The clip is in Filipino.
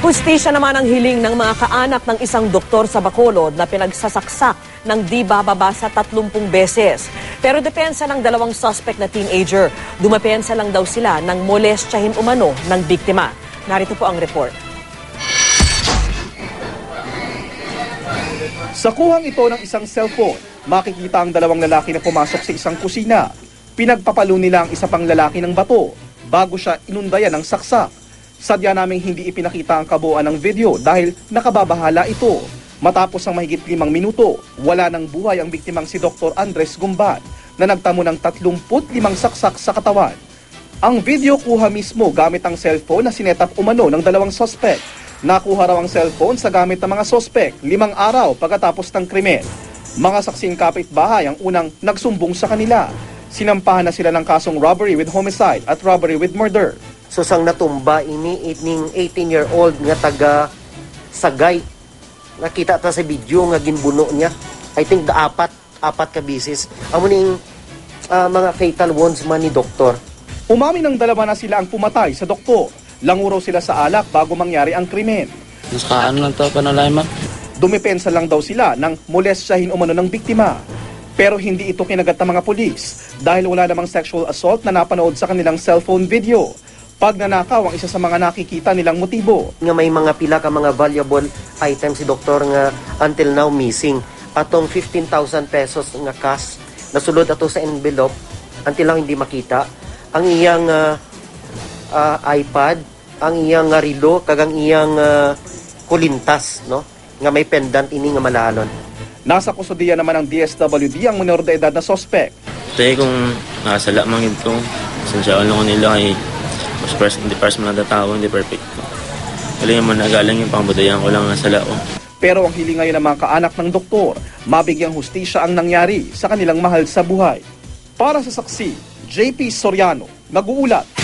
Hustisya naman ang hiling ng mga kaanak ng isang doktor sa Bacolod na pinagsasaksak ng di bababa sa 30 beses. Pero depensa ng dalawang suspect na teenager, dumapensa lang daw sila ng molestyahin umano ng biktima. Narito po ang report. Sa kuhang ito ng isang cellphone, makikita ang dalawang lalaki na pumasok sa isang kusina. Pinagpapalo nila ang isa pang lalaki ng bato bago siya inundayan ng saksak. Sadya naming hindi ipinakita ang kabuuan ng video dahil nakababahala ito. Matapos ang mahigit 5 minuto, wala nang buhay ang biktimang si Dr. Andres Gumban na nagtamo ng 35 saksak sa katawan. Ang video kuha mismo gamit ang cellphone na sinetap umano ng dalawang suspect. Nakuha raw ang cellphone sa gamit ng mga suspect 5 araw pagkatapos ng krimen. Mga saksing kapitbahay ang unang nagsumbong sa kanila. Sinampahan na sila ng kasong robbery with homicide at robbery with murder. So sang natumba ini ining 18-year-old nga taga Sagay. Nakita ta sa video nga ginbuno niya. I think apat ka bisis. Amo ning mga fatal wounds man ni doktor. Umamin ng dalawa na sila ang pumatay sa doktor. Languro sila sa alak bago mangyari ang krimen. Naskaan lang to panalay ma. Dumepensa lang daw sila ng molestyahin umano ng biktima. Pero hindi ito kinagat ng mga pulis dahil wala namang sexual assault na napanood sa kanilang cellphone video. Pagnanakaw ang isa sa mga nakikita nilang motibo. Nga may mga pila ka mga valuable items si doktor nga until now missing. Atong 15,000 pesos nga cash nasulod ato sa envelope until lang hindi makita. Ang iyang iPad, ang iyang rilo, kagang iyang kulintas, no? Nga may pendant ini nga malalon. Nasa kustudiya naman ng DSWD ang minor de edad na suspect. Tay kung nasala man ito, sensya ano nila ay mas hindi pars man na tao, hindi perfect. Galing man nagalang yung pangbudayan ko lang nasala ko. Pero ang hiling ngayon ng mga kaanak ng doktor, mabigyang hustisya ang nangyari sa kanilang mahal sa buhay. Para sa saksi, JP Soriano, nag-uulat.